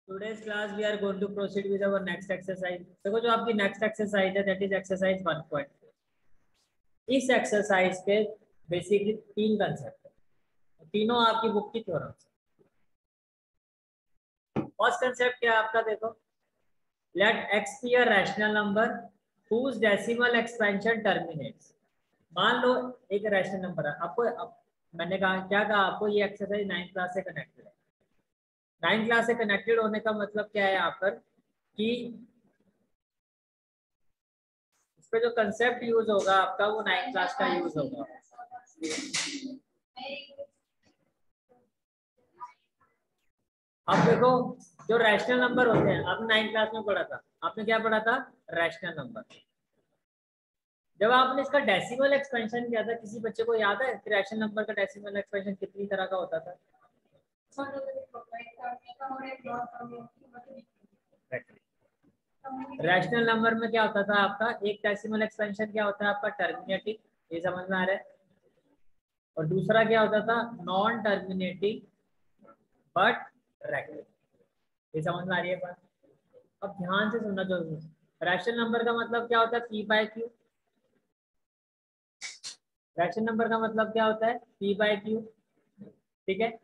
Today's class we are going to proceed with our next exercise. देखो जो आपकी next exercise है that is exercise 1.4. इस exercise के basically तीन concept है, तीनों आपकी बुक की थ्योरम से. फर्स्ट concept क्या है आपका, देखो let x be a rational number whose decimal expansion terminates. मान लो एक रैशनल नंबर है, आपको मैंने कहा क्या कहा आपको, ये एक्सरसाइज 9th क्लास से कनेक्टेड है. 9th क्लास से कनेक्टेड होने का मतलब क्या है यहाँ पर कि इस पे जो कंसेप्ट यूज होगा आपका वो 9th क्लास का यूज होगा. अब देखो जो रैशनल नंबर होते हैं, आपने 9th क्लास में पढ़ा था, आपने क्या पढ़ा था, रैशनल नंबर. जब आपने इसका डेसिमल एक्सपेंशन किया था, किसी बच्चे को याद है कि रैशनल नंबर का डेसिमल एक्सपेंशन कितनी तरह का होता था? रैशनल नंबर में क्या होता था आपका, एक डेसिमल एक्सपेंशन क्या होता है आपका, टर्मिनेटिंग, ये समझ में आ रहा है, और दूसरा क्या होता था, नॉन टर्मिनेटिंग बट रैशनल. ये समझ में आ रही है बात? अब ध्यान से सुनना जरूरी है. रैशनल नंबर का मतलब क्या होता है, p by q. Rational number का मतलब क्या होता है, पी बाय क्यू. ठीक है.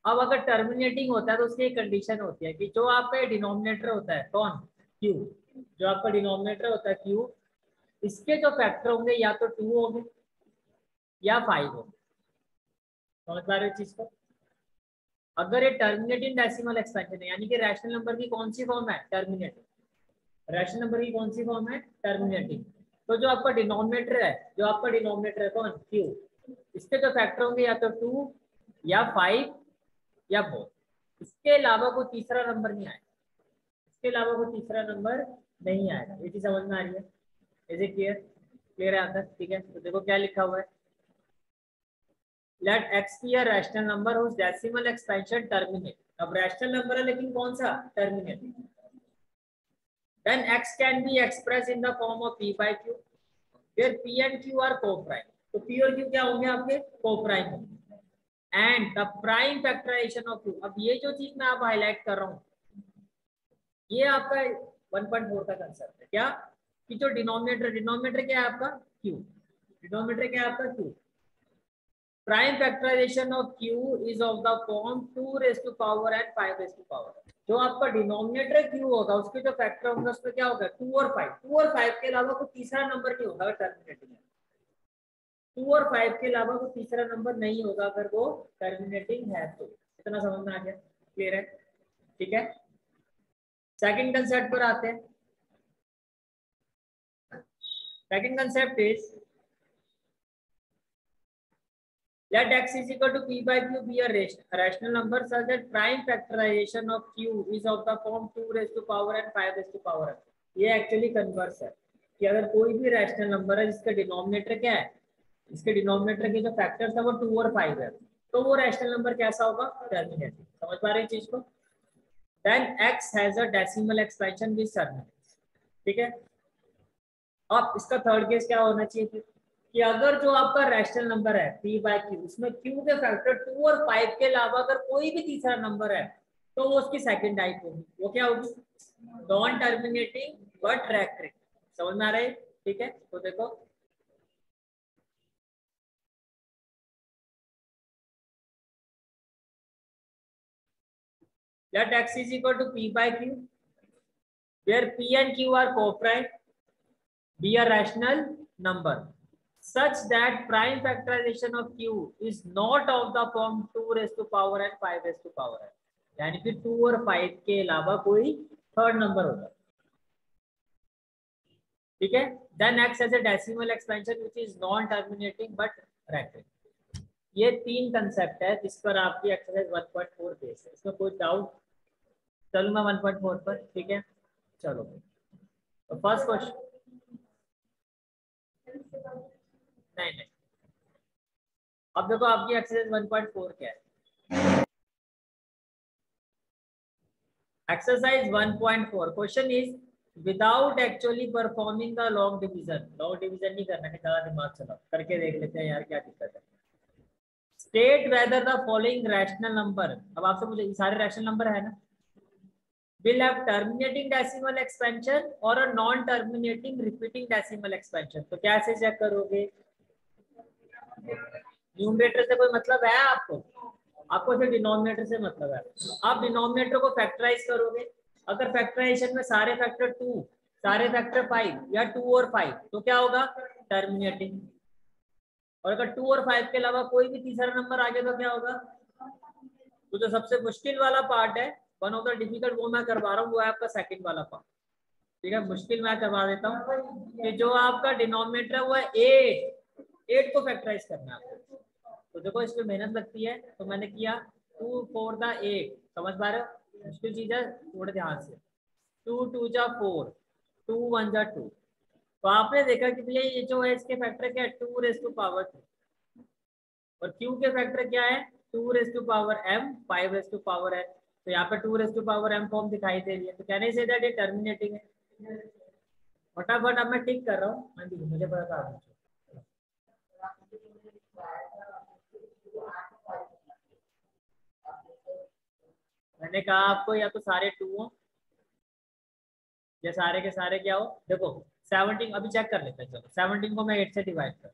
अब अगर टर्मिनेटिंग होता है तो उसकी एक कंडीशन होती है कि जो आपका डिनोमिनेटर होता है, कौन, क्यू, जो आपका डिनोमिनेटर होता है क्यू, इसके जो फैक्टर होंगे या तो 2 होंगे या 5 होंगे. समझ पा रहे हो चीज को? अगर ये टर्मिनेटिंग डेसिमल एक्सपेंशन है, यानी कि रैशनल नंबर की कौन सी फॉर्म है, टर्मिनेटिंग. रैशनल नंबर की कौन सी फॉर्म है, टर्मिनेटिंग. तो जो आपका डिनोमिनेटर है, जो आपका डिनोमिनेटर है कौन, क्यू, इसके जो फैक्टर होंगे या तो 2 या 5 या 4. इसके अलावा कोई तीसरा नंबर नहीं आएगा, इसके अलावा कोई तीसरा नंबर नहीं आएगा. ये चीज समझ में आ रही है? Is it clear? क्लियर है आंसर? ठीक है. तो देखो क्या लिखा हुआ है, late x be a rational number whose decimal expansion terminate. अब रैशनल नंबर है लेकिन कौन सा, terminating. then x can be expressed in the form of p by q where p and q are co-prime. तो p और q क्या होंगे आपके, co-prime होंगे. and the prime factorization of q. अब ये जो चीज मैं आप हाईलाइट कर रहा हूँ, ये आपका 1.4 का कंसेप्ट है. क्या कि जो डिनोमिनेटर क्या है आपका, q. डिनोमिनेटर क्या है आपका, q. Prime factorization of q is of the form 2 raised to power and 5 raised to power. जो आपका डिनोमिनेटर q होगा उसके जो फैक्टर होंगे उसमें क्या होगा, 2 और 5. 2 और 5 के अलावा कोई तीसरा नंबर नहीं होगा टर्मिनेटिंग. 2 और 5 के अलावा कोई तीसरा नंबर नहीं होगा अगर वो टर्मिनेटिंग है तो. इतना समझ में आ गया? क्लियर है? ठीक है. सेकंड कंसेप्ट पर आते हैं. Second concept is let x is equal to p by q be a rational number such that prime factorization of q is of the form 2 raised to power and 5 raised to power. ये actually converse है कि अगर कोई भी rational number है जिसका denominator क्या है, इसके डिनोमिनेटर के जो फैक्टर्स है वो 2 और 5 है, तो वो रैशनल नंबर कैसा होगा, टर्मिनेटिंग. समझ पा रहे हैं चीज को? then x has a decimal expansion which terminates. ठीक है. अब इसका थर्ड केस क्या होना चाहिए फिर, कि अगर जो आपका रैशनल नंबर है p बाय q, उसमें q के फैक्टर 2 और 5 के अलावा अगर कोई भी तीसरा नंबर है तो वो उसकी सेकंड टाइप होगी. वो क्या होगी, नॉन टर्मिनेटिंग बट रैक्टरिक. समझ में आ रहा है? ठीक है. तो देखो let x is equal to p by q where p and q are co-prime, be a rational number such that prime factorization of q is not of the form 2 raised to power and 5 raised to power. यानी कि 2 और 5 के अलावा कोई third number होगा. ठीक है. then x has a decimal expansion which is non terminating but racking. ये तीन कंसेप्ट है जिस पर आपकी एक्सरसाइज 1.4 बेस है. इसमें कोई डाउट? चलो मैं 1.4 पर. ठीक है. चलो तो फर्स्ट क्वेश्चन, नहीं अब देखो आपकी एक्सरसाइज 1.4 क्या है. Exercise 1.4 question is without actually performing the long division. Long division नहीं करना है, ज्यादा दिमाग चलाओ, करके देख लेते हैं यार क्या दिक्कत है. State whether the following rational number, अब आपसे मुझे सारे रैशनल नंबर है ना, will have terminating decimal expansion और a non terminating repeating decimal expansion। तो कैसे चेक करोगे? न्यूमरेटर से कोई मतलब है आपको? आपको सिर्फ डिनोमिनेटर से मतलब है। आप डिनोमिनेटर को फैक्टराइज करोगे, अगर फैक्टराइजेशन में सारे फैक्टर 2, सारे फैक्टर 5 या 2 और 5, तो क्या होगा? टर्मिनेटिंग। और अगर 2 और 5 के अलावा कोई भी तीसरा नंबर आ गया तो क्या होगा? तो जो सबसे मुश्किल वाला पार्ट है, वन ऑफ द डिफिकल्ट, वो मैं करवा रहा हूँ, वो है आपका सेकंड वाला पार्ट। ठीक है, मुश्किल मैं करवा देता हूँ कि जो आपका डिनोमिनेटर है वो है 8 को फैक्टराइज करना है आपको। तो देखो इसमें मेहनत लगती है, तो मैंने किया 2 4 द 8, समझ पा रहे हो? मुश्किल चीज है, थोड़े ध्यान से। 2 2 जा 4, 2 1 जा 2। तो आपने देखा कि भैया ये जो है इसके फैक्टर क्या है? 2 रेज़ टू पावर 3, और क्यू के फैक्टर क्या है? 2 raise to power m, 5 raise to power n। तो यहाँ पे 2 raise to power m form दिखाई दे रही है, तो कहने से दैट ये टर्मिनेटिंग है। फटाफट अब मैं टिक कर रहा हूँ। हाँ जी, मुझे पता था। मैंने कहा आपको या तो सारे 2 हो या सारे के सारे क्या हो। देखो 17 अभी चेक कर लेते हैं। चलो 17 को मैं 8 से डिवाइड कर,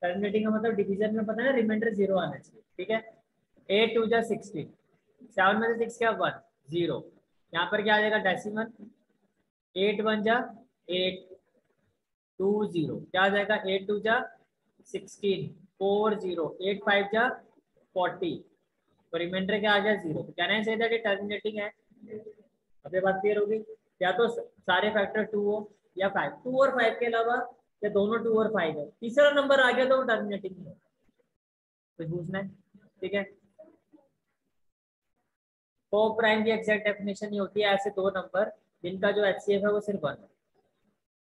टर्मिनेटिंग का मतलब डिवीजन में पता है रिमाइंडर 0 आना चाहिए। ठीक है, 8 2 जा 16, 7 में से 6 क्या 1 0, यहाँ पर क्या आ जाएगा? डेसिमल। 8 1 जा 8 2 0, क्या आ जाएगा? 8 2 जा 16 4 0, 8 5 जा 40, तो रिमाइंडर क्या आ गया? 0। तो कहना चाहिए था कि टर्मिनेटिंग है। अब ये बात क्लियर होगी? या तो सारे फैक्टर 2 हो या 5, 2 और 5 के अलावा या दोनों 2 और 5 है, तीसरा नंबर आ गया तो वो टर्मिनेटिंग है। कुछ पूछना है? ठीक है, को प्राइम की एग्जैक्ट डेफिनेशन ये होती है ऐसे दो नंबर जिनका जो एचसीएफ है वो सिर्फ 1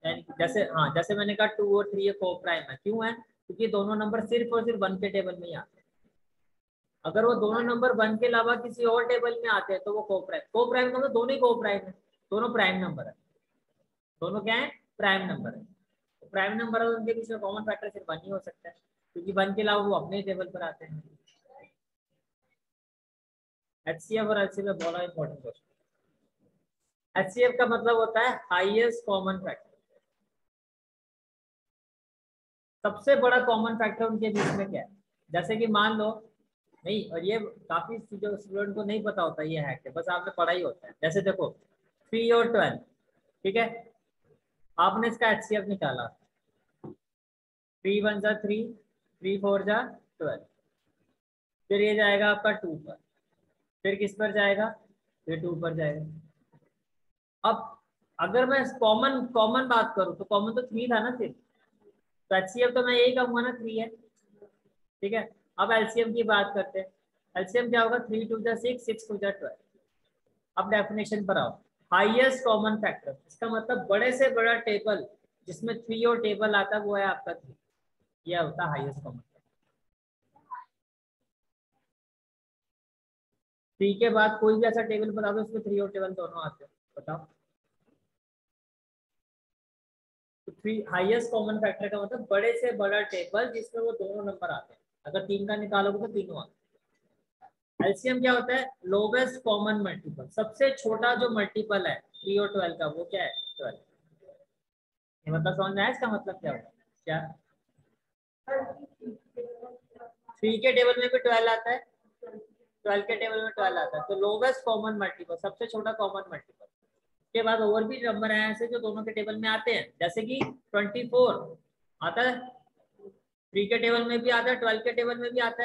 है। जैसे हाँ, जैसे मैंने कहा 2 और 3 को प्राइम है, क्यों है? क्योंकि दोनों नंबर सिर्फ और सिर्फ 1 के टेबल में ही आते हैं। अगर वो दोनों नंबर 1 के अलावा किसी और टेबल में आते हैं तो वो को प्राइम का मतलब दोनों ही को प्राइम है, दोनों प्राइम नंबर है। दोनों क्या है? प्राइम नंबर है। तो प्राइम नंबर है, उनके बीच में कॉमन फैक्टर सिर्फ 1 ही हो सकता है, क्योंकि 1 के अलावा वो अपने टेबल पर आते हैं। एचसीएफ और एलसीएफ में बहुत इंपॉर्टेंट क्वेश्चन। एचसीएफ का मतलब होता है हाईएस्ट कॉमन फैक्टर, सबसे बड़ा कॉमन फैक्टर उनके बीच में क्या है। जैसे कि मान लो, नहीं, और ये काफी जो स्टूडेंट को नहीं पता होता ये है, बस आपने पढ़ा ही होता है। जैसे देखो 3 और 12, ठीक है, आपने इसका एचसीएफ निकाला, 3 1 जा 3, 3 4 जा 12, फिर ये जाएगा आपका 2 पर, फिर किस पर जाएगा? फिर 2 पर जाएगा। अब अगर मैं कॉमन कॉमन बात करूं तो कॉमन तो 3 था ना सिर्फ, तो एचसीएफ तो मैं यही कहूंगा ना 3 है। ठीक है, अब एलसीएम की बात करते हैं। एलसीएम क्या होगा? 3 2 जा 6, 6 2 जा 12। अब डेफिनेशन पर आओ। हाईएस्ट कॉमन फैक्टर, इसका मतलब बड़े से बड़ा टेबल जिसमें 3 और टेबल आता है वो है आपका 3, यह होता है हाईएस्ट कॉमन फैक्टर। 3 के बाद कोई भी ऐसा टेबल बता दो उसमें 3 और टेबल दोनों आते हैं, बताओ। तो 3 हाईएस्ट कॉमन फैक्टर का मतलब बड़े से बड़ा टेबल जिसमें वो दोनों नंबर आते हैं। अगर 3 का निकालोगे तो तीनों आते हैं। एलसीएम क्या होता है? लोवेस्ट कॉमन मल्टीपल, सबसे छोटा जो मल्टीपल है 3 और 12 का, वो क्या है? 12। ये मतलब समझ में आया इसका मतलब क्या होता है? क्या 3 के टेबल में भी 12 आता है, 12 के टेबल में 12 आता है, तो लोवेस्ट कॉमन मल्टीपल, सबसे छोटा कॉमन मल्टीपल। के बाद और भी नंबर हैं ऐसे जो दोनों के टेबल में आते हैं, जैसे कि 24 आता है, 3 के टेबल में भी आता है, 12 के टेबल में भी आता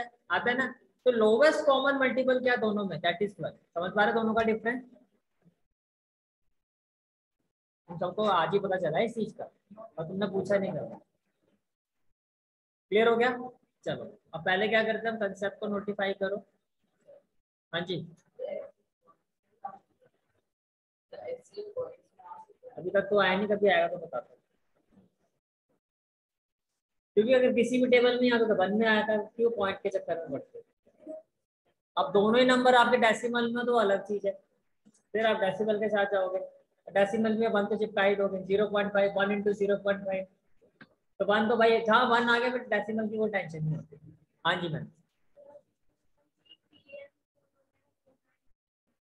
है ना। तो लोवेस्ट कॉमन मल्टीपल क्या दोनों में? That is 12। समझ पा रहे दोनों का डिफरेंस? तुम सबको आज ही पता चला है इस चीज का, और तुमने पूछा नहीं था। क्लियर हो गया? चलो अब पहले क्या करते हैं, हम कंसेप्ट को नोटिफाई करो। हाँ जी, अभी तक तो आया नहीं, कभी आएगा तो बता दो। क्योंकि अगर किसी भी टेबल में आता तो 1 में आया था, क्यों पॉइंट के चक्कर में पड़ते? अब दोनों ही नंबर आपके डेसिमल में तो अलग चीज है, फिर आप डेसिमल के साथ जाओगे, डेसिमल में 1 तो चिपका ही दोगे। 0.5 1 × 0.5, तो 1 तो भाई जहाँ 1 आ गया फिर डेसिमल की कोई टेंशन नहीं होती। हाँ जी मैम।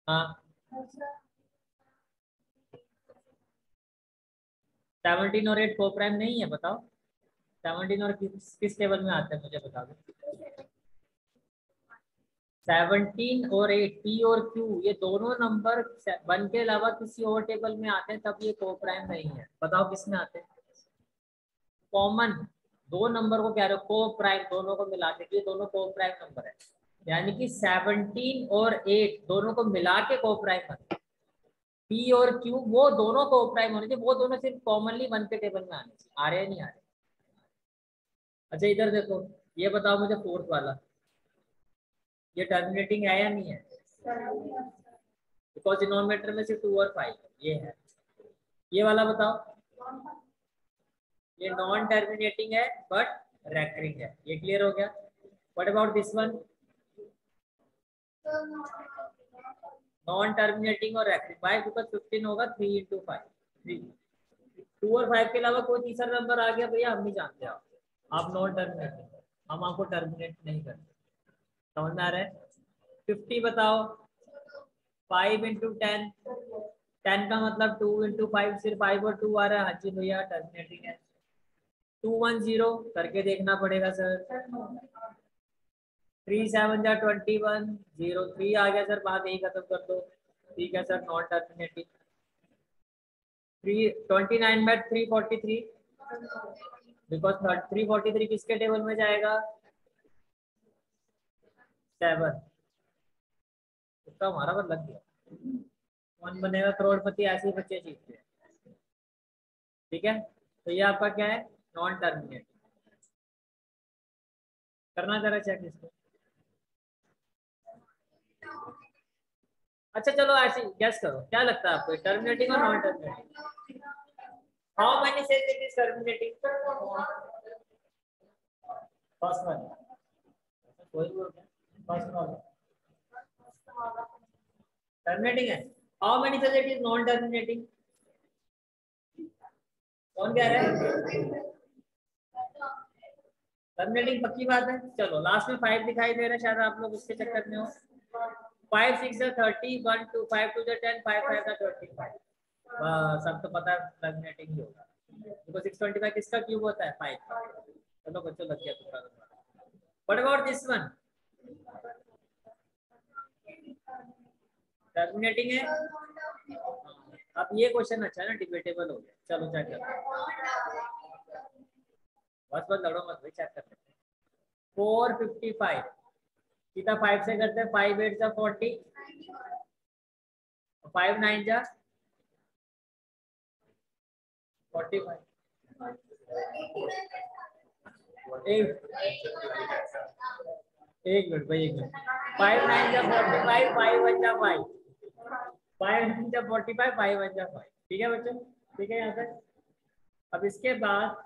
हाँ 17 और 8 को प्राइम नहीं है, बताओ 17 और किस टेबल में आता है मुझे बता दो। 17 और 8 पी और क्यू ये दोनों नंबर 1 के अलावा किसी और टेबल में आते हैं, तब ये को प्राइम नहीं है। बताओ किस में आते हैं? कॉमन दो नंबर को कह रहे हो को प्राइम, दोनों को मिला के ये दोनों को प्राइम नंबर है, यानी कि 17 और 8 दोनों को मिला के को प्राइम है। पी और क्यू वो दोनों को प्राइम होने चाहिए, वो दोनों सिर्फ कॉमनली 1 के टेबल में आने चाहिए। आ रहे हैं नहीं आ रहे? अच्छा इधर देखो, ये बताओ मुझे फोर्थ वाला, ये टर्मिनेटिंग है या नहीं है? बिकॉज डिनोमिनेटर में सिर्फ 2 और 5 ये है। ये वाला बताओ, ये नॉन टर्मिनेटिंग है बट रेकरिंग है, ये क्लियर हो गया। What about this one? Non terminating और रेकरिंग। 5 बिकॉज 15 होगा 3 इंटू 5 3। 2 और 5 के अलावा कोई तीसरा नंबर आ गया भैया, हम नहीं जानते आप नॉन टर्मिनेटिंग, हम आपको टर्मिनेट नहीं करते। समझ में आ रहा है? 50 बताओ, 5 इंटू 10, 10 का मतलब 2 इंटू 5, सिर्फ 5 और 2 आ रहा है। हाँ जी भैया टर्मिनेटिंग है। 210 करके देखना पड़ेगा सर। 3 7 जा 21, 0 3 आ गया सर, बात यही खत्म कर दो। ठीक है सर, नॉन टर्मिनेटिंग। 29 में 343, बिकॉज 343 किसके टेबल में जाएगा? 7। इसका हमारा पर लग गया। कौन बनेगा करोड़पति, ऐसे ही बच्चे सीखते हैं। ठीक है, तो ये आपका क्या है? Non terminating. करना जरा चेक इसको। अच्छा चलो ऐसे गेस करो, क्या लगता है आपको टर्मिनेटिंग और non terminating? How many says it is terminating? First one. कोई बोल गया फर्स्ट वन टर्मिनेटिंग है। How many says it is non terminating? कौन कह रहा है? टर्मिनेटिंग पक्की बात है। चलो लास्ट में 5 दिखाई दे रहा है, शायद आप लोग उसके चक्कर में हो। 5 6 30, 1 2 5 2 10, 5 5 25। सब तो पता है टर्मिनेटिंग ही होगा, देखो 625 किसका क्यूब होता है? 5। चलो बच्चों लग गया तुक्का तुम्हारा। What about this one? Terminating है। अब ये क्वेश्चन अच्छा है ना, डिबेटेबल हो गया। चलो चेक करते हैं, बस बस लड़ो मत भाई, चेक करते हैं। 455 सीधा 5 से करते हैं। 5 8 जा 40, 5 9 जा 45। एक मिनट भाई, एक मिनट। 5 9 जा 45, 5 1 जा 5, 5 9 जा 45, 5 1 जा 5। ठीक है बच्चों, ठीक है यहाँ तक। अब इसके बाद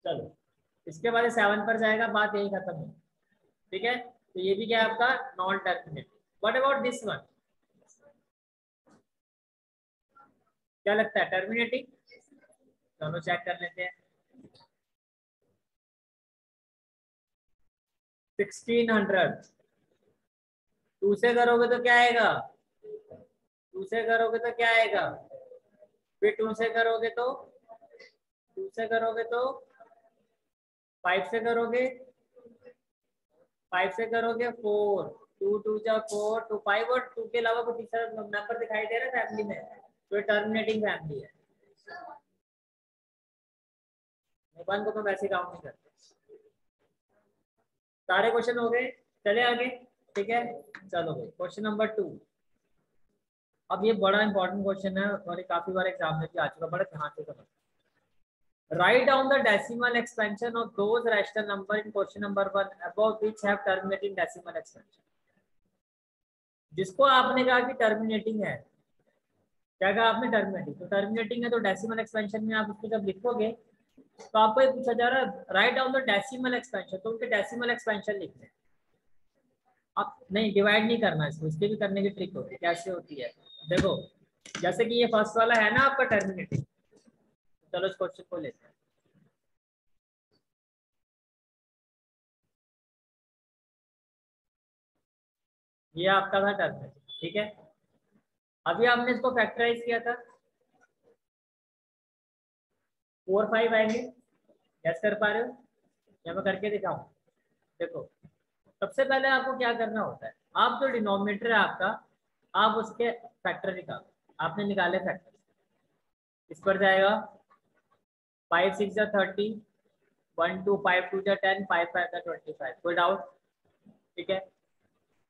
चलो, इसके बाद 7 पर जाएगा, बात यही खत्म है। ठीक है, तो ये भी क्या है आपका? Non terminating. What about this one? क्या लगता है टर्मिनेटिंग? चलो चेक कर लेते हैं। 1600 2 से करोगे तो क्या आएगा? 2 से करोगे तो क्या आएगा? फिर 2 से करोगे तो 2 से करोगे तो 5 से करोगे, 5 से करोगे 4, 2 2 जा 4, 2 5 और 2 के अलावा कोई तीसरा नंबर दिखाई दे रहा है फैमिली में? तो टर्मिनेटिंग फैमिली है। वन को तो वैसे काउंट नहीं करते। सारे क्वेश्चन हो गए, चले आगे। ठीक है, चलो भाई क्वेश्चन नंबर 2। अब ये बड़ा इंपॉर्टेंट क्वेश्चन है और ये काफी बार एग्जाम में भी आ चुका, बड़ा ध्यान से समझ। Write down the decimal expansion of those rational number in question number 1 above which have terminating decimal expansion. जिसको आपने कहा कि टर्मिनेटिंग है, क्या कहा आपने? टर्मिनेटिंग। तो टर्मिनेटिंग है तो डेसिमल एक्सपेंशन में आप उसको जब लिखोगे तो आपको ये पूछा जा रहा है write down the decimal expansion, तो उनके डेसिमल एक्सपेंशन लिखते हैं। आप नहीं डिवाइड नहीं करना इसको, इसके भी करने की ट्रिक होती है। कैसे होती है देखो, जैसे कि ये फर्स्ट वाला है ना आपका टर्मिनेटिंग। चलो इस क्वेश्चन को लेते हैं। ये आपका था टर्मिनेटिंग, ठीक है। अभी आपने इसको फैक्टराइज किया था, 4 5 आएंगे, गैस कर पा रहे हो या मैं करके दिखाऊं? देखो, सबसे पहले आपको क्या करना होता है, आप जो डिनोमिनेटर है आपका, आप उसके फैक्टर निकालो। आपने निकाले फैक्टर, इस पर जाएगा 5 6 जा 30, 1 2 5 2 जा 10, 5 5 जा 25। कोई डाउट? ठीक है।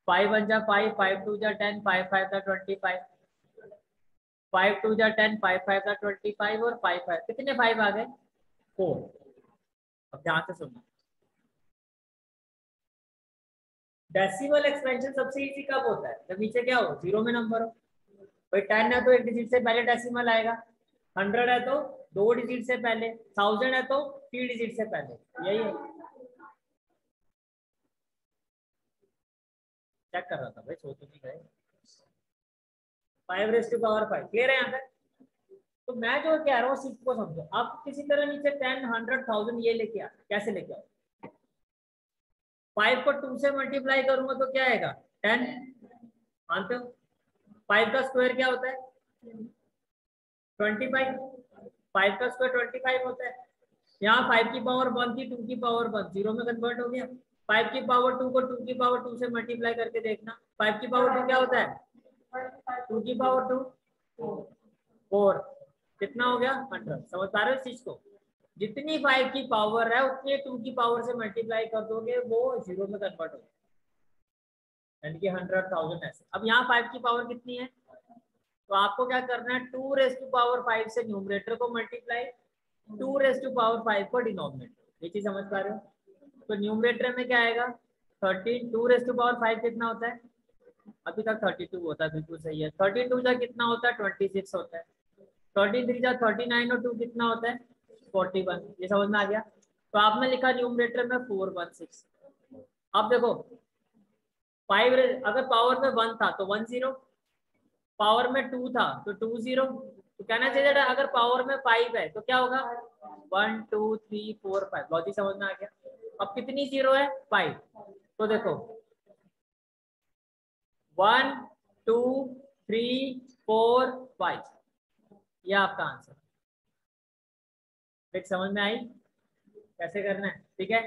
5 1 जा 5, 5 2 जा 10, 5 5 जा 25, 5 2 जा 10, 5 5 जा 25 और 5 5 कितने 5 आ गए? 4। अब ध्यान से सुनना, डेसिमल एक्सपेंशन सबसे इजी कब होता है? जब नीचे क्या हो, जीरो में नंबर हो। भाई 10 है तो एक डिजिट से पहले डेसिमल आएगा, 100 है तो 2 डिजिट से पहले, 1000 है तो 3 डिजिट से पहले। यही है, चेक कर रहा था भाई, सोच नहीं गए। 5 raised to power 5 क्लियर है यहाँ तक? तो मैं जो कह रहा हूँ सिर्फ को समझो। आप किसी तरह नीचे 10 100 1000 ये लेके आ, कैसे लेके आओ? 5 को 2 से मल्टीप्लाई करूंगा तो क्या आएगा? 10। मानते हो? 5 का स्क्वायर क्या होता है? 25। 5 का स्क्वायर 25 होता है। यहाँ 5 की पावर 1 थी, 2 की पावर 1, जीरो में कन्वर्ट हो गया। 5 की पावर 2 को 2 की पावर 2 से मल्टीप्लाई करके देखना, 5 की पावर 2 क्या होता है? 2 की पावर 2 4, कितना हो गया? 100। समझ पा रहे हो इस चीज को? जितनी 5 की पावर है उतनी 2 की पावर से मल्टीप्लाई कर दोगे, वो जीरो में कन्वर्ट हो जाएगा, यानी कि 100 1000 ऐसे। अब यहाँ 5 की पावर कितनी है? तो आपको क्या करना है, 2 रेज टू पावर 5 से न्यूमरेटर को मल्टीप्लाई, 2 रेज टू पावर 5 को डिनोमिनेटर। ये चीज समझ पा रहे हो? तो न्यूमरेटर में क्या आएगा? 13। 2 रेज टू पावर 5 कितना होता है? अभी तक 32 होता है, बिल्कुल सही है। 32 जा कितना होता है? 26 होता है। 33 जा 39 और 2 कितना होता है? 41। ये समझ में आ गया? तो आपने लिखा न्यूमरेटर में 416। अब देखो, 5 अगर पावर में 1 था तो 10, पावर में 2 था तो 20। तो कहना चाहिए था अगर पावर में 5 है तो क्या होगा? 1 2 3 4 5। लॉजिक समझ में आ गया? अब कितनी जीरो है? 5। तो देखो 1 2 3 4 5, ये आपका आंसर। फिर समझ में आई कैसे करना है? ठीक है,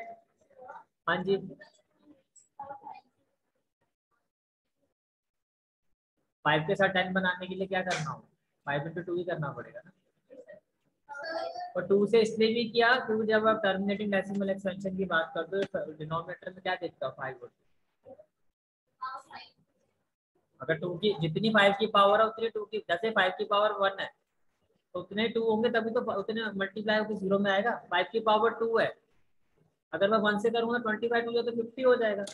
हाँ जी। 5 के साथ 10 बनाने के लिए क्या करना होगा? 5 इंटू 2 ही करना पड़ेगा ना। और 2 से इसलिए भी किया क्योंकि जब आप टर्मिनेटिंग डेसिमल एक्सपेंशन की बात करते हो तो डिनोमिनेटर में क्या देखता हो? 5 होता है। अगर 2 की जितनी 5 की पावर है उतनी 2 की, जैसे 5 की पावर 1 है तो उतने 2 होंगे तभी तो उतने मल्टीप्लाई होकर जीरो में आएगा। 5 की पावर 2 है, अगर मैं 1 से करूंगा 25 हो तो 50 हो जाएगा।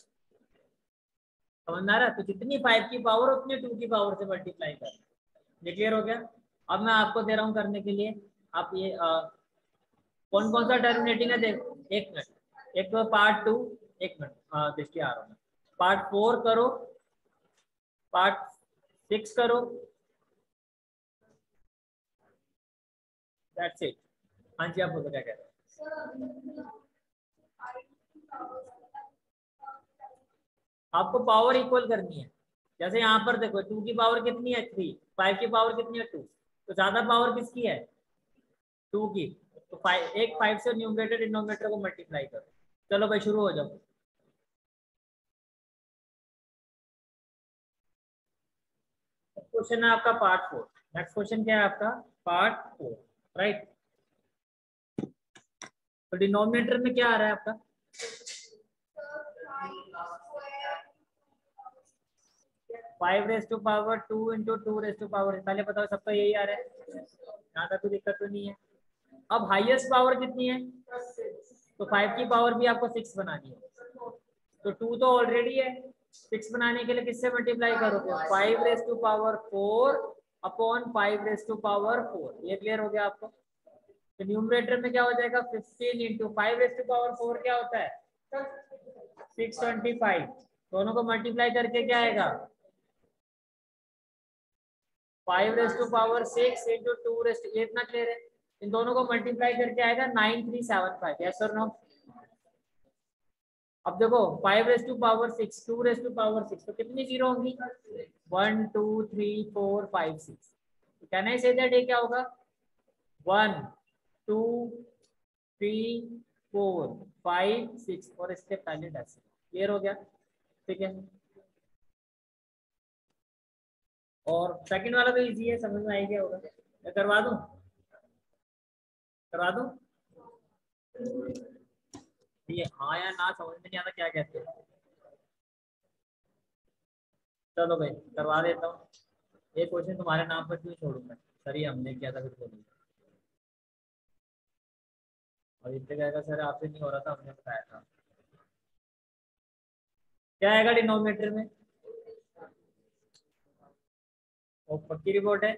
समझ आ रहा है? तो जितनी 5 की पावर उतनी 2 की पावर से मल्टीप्लाई कर। ये क्लियर हो गया? अब मैं आपको दे रहा हूँ करने के लिए। आप ये कौन कौन सा टर्मिनेटिंग है देखो, एक मिनट। एक तो पार्ट 2, एक मिनट देखिए आ रहा हूँ। पार्ट 4 करो, पार्ट 6 करो, दैट्स इट। हाँ जी, आप बोलो क्या कह रहे हो? आपको पावर इक्वल करनी है। जैसे यहाँ पर देखो 2 की पावर कितनी है? 3। 5 की पावर कितनी है? 2। तो ज्यादा पावर किसकी है? 2 की। तो 5, एक 5 से न्यूमरेटर डिनोमिनेटर को मल्टीप्लाई करो। चलो भाई शुरू हो जाओ। क्वेश्चन है आपका पार्ट 4। नेक्स्ट क्वेश्चन क्या है आपका? Part 4, right. तो डिनोमिनेटर में क्या आ रहा है आपका? 5 raise to power 2 into 2 raise to power, पहले बताओ सबका यही आ रहा है, यहाँ तक कोई दिक्कत तो नहीं है। अब हाईएस्ट पावर कितनी है? तो 5 की पावर भी आपको 6 बनानी है। तो 2 तो ऑलरेडी है, 6 बनाने के लिए किससे मल्टीप्लाई करोगे? 5 raise to power 4 upon 5 raise to power 4। ये क्लियर हो गया आपको? तो न्यूमरेटर में क्या हो जाएगा? 15 इंटू 5 रेज टू पावर 4 क्या होता है? 625। दोनों को मल्टीप्लाई करके क्या आएगा? 5 raise to power 6 into 2 raise to, ये इतना क्लियर है। इन दोनों को मल्टीप्लाई करके आएगा 9375, यस और नो। अब देखो 5 raise to power 6, 2 raise to power 6, तो कितनी जीरो होंगी? 1 2 3 4 5 6। कैन आई से दैट ये क्या होगा? 1 2 3 4 5 6 और इसके पहले डेसिमल। क्लियर हो गया? ठीक है। और सेकंड वाला भी इजी है, समझ में आ गया होगा। मैं करवा दूं? करवा दूं? ये हाँ या ना समझ में नहीं आता क्या कहते हैं। चलो भाई करवा देता हूँ। ये क्वेश्चन तुम्हारे नाम पर क्यों छोड़ूंगा? सर ये हमने किया था फिर बोलूंगा। और इतने कहेगा सर आपसे नहीं हो रहा था, हमने बताया था। क्या आएगा डिनोमिनेटर में? वो पक्की रिपोर्ट है।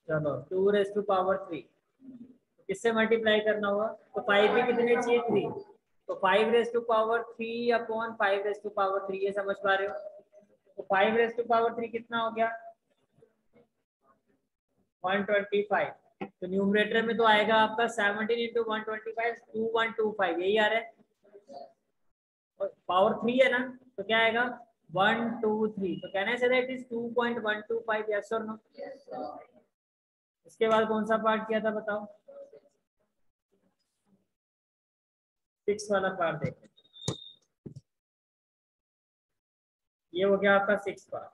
चलो 2 रेस टू पावर 3, तो किससे मल्टीप्लाई करना होगा? तो 5 भी कितने चाहिए? 3। तो 5 raise to power 3 upon 5 raise to power 3, ये समझ पा रहे हो? तो 5 रेस टू पावर 3 कितना हो गया? 125। तो न्यूमरेटर में तो आएगा आपका 17 इंटू 125, 2125, यही आ रहा है। और पावर 3 है ना, तो क्या आएगा? 123। तो कहना है इट इज 2.125, यस और नो। इसके बाद कौन सा पार्ट किया था बताओ? 6 वाला पार्ट देखो। ये हो गया आपका 6 पार्ट।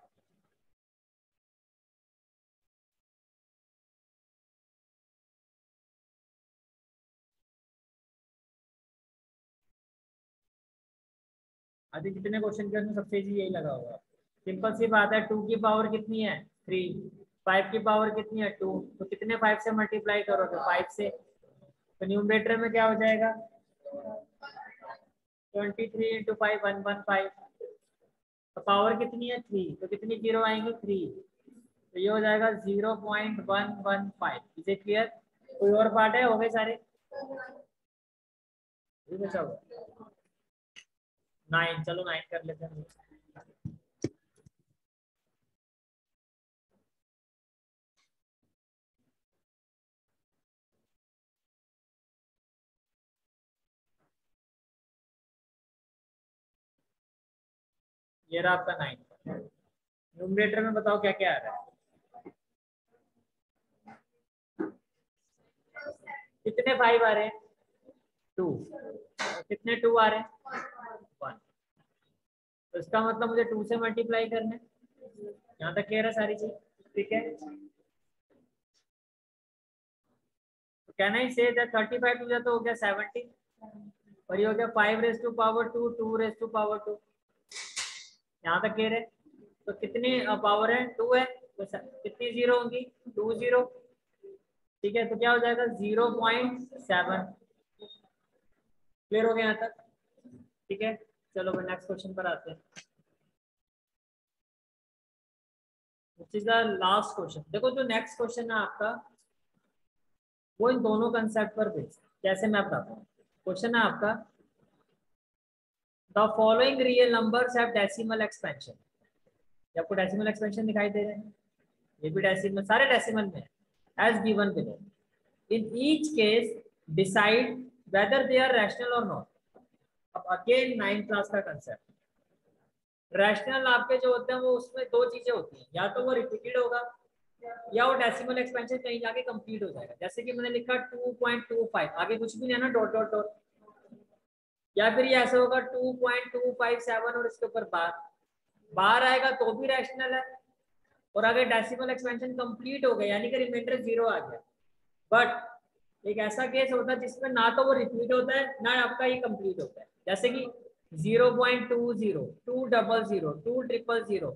अभी कितने क्वेश्चन के उसमें सबसे इजी यही लगा होगा। सिंपल सी बात है, 2 की पावर कितनी है? 3। 5 की पावर कितनी है? 2। तो कितने 5 से मल्टीप्लाई करोगे? 5 से। तो न्यूमरेटर में क्या हो जाएगा? 23 इंटू 5 115। तो पावर कितनी है? 3। तो कितनी जीरो आएंगी? 3। तो ये हो जाएगा 0.115। इसे क्लियर? कोई और पार्ट है? हो गए सारे? बचा हुआ 9। चलो 9 कर लेते हैं। ये रहा आपका 9। न्यूमरेटर में बताओ क्या क्या आ रहा है? कितने 5 आ रहे हैं? 2। कितने 2 आ रहे हैं? 1। तो इसका मतलब मुझे 2 से मल्टीप्लाई करना है। यहाँ तक क्लियर है सारी चीज? ठीक है। तो कहना ही से 35 टू जा तो हो गया 70, और ये हो गया 5 raise to power 2, 2 raise to power 2। यहाँ तक क्लियर है? तो कितनी पावर है? 2 है, तो कितनी जीरो होंगी? 2 जीरो। ठीक है, तो क्या हो जाएगा? 0.7। क्लियर हो गया यहाँ तक? ठीक है, चलो भाई नेक्स्ट क्वेश्चन पर आते हैं। Which is the last question. देखो जो नेक्स्ट क्वेश्चन है आपका, वो इन दोनों कंसेप्ट पर बेस्ड। कैसे मैं बताता हूँ। क्वेश्चन है आपका, the following real numbers have decimal expansion. आपको डेसिमल एक्सपेंशन दिखाई दे रहे हैं? ये भी डेसिमल, सारे डेसिमल में है। As given below, in each case decide whether they are rational और नॉट। अब अगेन 9th क्लास का कंसेप्ट। रैशनल आपके जो होते हैं वो उसमें दो चीजें होती हैं, या तो वो रिपीटेड होगा या वो डेसिमल एक्सपेंशन कहीं जाके कंप्लीट हो जाएगा। जैसे कि मैंने लिखा 2.25, आगे कुछ भी नहीं है ना, डॉट डॉट डॉट। या फिर ये ऐसा होगा 2.257 और इसके ऊपर बार बार आएगा तो भी रैशनल है। और अगर डेसिमल एक्सपेंशन कंप्लीट हो गया यानी कि रिमाइंडर 0 आ गया। बट एक ऐसा केस होता है जिसमें ना तो वो रिपीट होता है ना आपका ये कंप्लीट होता है। जैसे कि 0.20, 200, 200,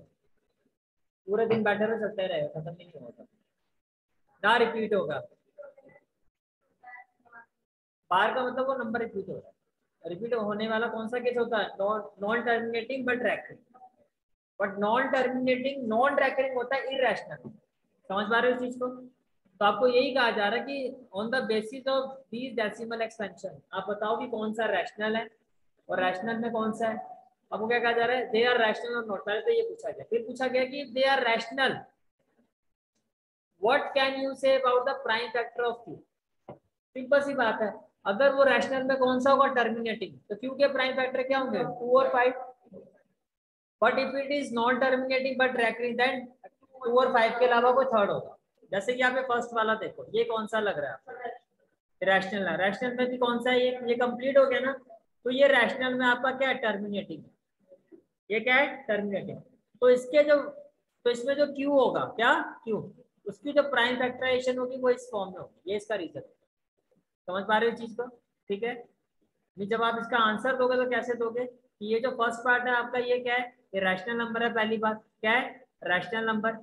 पूरे दिन बैठे रहो चलते रहेगा, खत्म नहीं होता, ना रिपीट होगा। बार का मतलब वो नंबर रिपीट हो रहा है। रिपीट होने वाला कौन सा केस होता है? Non terminating but recurring. But non terminating non recurring होता है इररेशनल। समझ पा रहे हो इस चीज को? तो आपको यही कहा जा रहा है कि on the basis of these decimal expansion आप बताओ कि कौन सा रैशनल है और रैशनल में कौन सा है। आपको क्या कहा जा रहा है? दे आर रैशनल और नॉट। पहले तो ये पूछा गया, फिर पूछा गया कि they are rational what can you say about the prime factor of Q? Simple सी बात है, अगर वो रैशनल में कौन सा होगा, टर्मिनेटिंग, तो क्यू के प्राइम फैक्टर क्या होंगे, 2 और 5. But if it is non terminating but recurring, then 2 और 5 के अलावा कोई थर्ड होगा. जैसे कि यहाँ पे फर्स्ट वाला देखो, ये कौन सा लग रहा है आपको, रैशनल है. रैशनल में भी कौन सा है, ये कंप्लीट हो गया ना, तो ये रैशनल में आपका क्या है, टर्मिनेटिंग. ये क्या है, टर्मिनेटिंग. तो इसके जो, तो इसमें जो क्यू होगा, क्या क्यू, उसकी जो प्राइम फैक्टराइजेशन होगी वो इस फॉर्म में होगी. ये इसका रीजन. समझ पा रहे हो चीज को? ठीक है. जब आप इसका आंसर दोगे तो कैसे दोगे कि ये जो फर्स्ट पार्ट है आपका, ये क्या है, ये रैशनल नंबर है. पहली बात क्या है, रैशनल नंबर.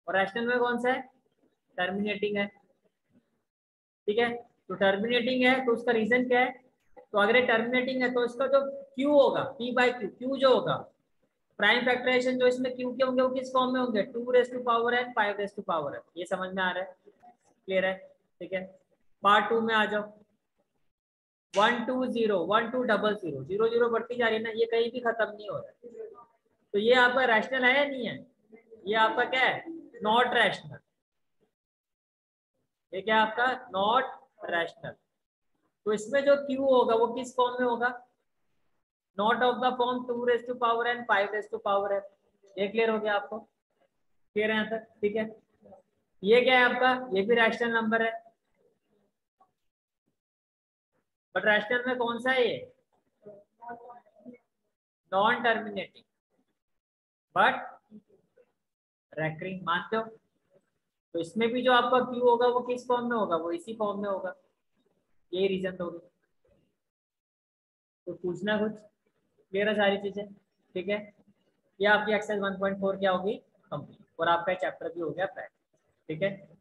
और रैशनल में कौन सा है, टर्मिनेटिंग है. ठीक है. तो टर्मिनेटिंग है तो उसका रीजन क्या है, तो अगर ये टर्मिनेटिंग है तो इसका जो क्यू होगा, पी बाई क्यू, क्यू जो होगा, प्राइम फैक्टराइजेशन जो इसमें क्यू के होंगे वो किस फॉर्म में होंगे, 2 raise to power n 5 raise to power n. ये समझ में आ रहा है, क्लियर है? ठीक है. पार्ट 2 में आ जाओ. 1 2 0 1 2 0 0 0 0 बढ़ती जा रही है ना, ये कहीं भी खत्म नहीं हो रहा है. तो ये आपका रैशनल है या नहीं है, ये आपका क्या है, नॉट रैशनल. ये क्या आपका नॉट रैशनल. तो इसमें जो क्यू होगा वो किस फॉर्म में होगा, not of the form 2 raise to power n 5 raise to power n. ये क्लियर हो गया आपको, क्लियर है यहाँ तक? ठीक है. ये क्या है आपका, ये भी रैशनल नंबर है, बट रैशनल में कौन सा है, ये नॉन टर्मिनेटिंग बट रैकरिंग. मानते हो? तो इसमें भी जो आपका क्यू होगा वो किस फॉर्म में होगा, वो इसी फॉर्म में होगा. यही रीजन तो होगी. तो पूछना कुछ, क्लियर है सारी चीजें? ठीक है. ये आपकी एक्सरसाइज 1.4 क्या होगी, कंप्लीट. और आपका चैप्टर भी हो गया पैक. ठीक है.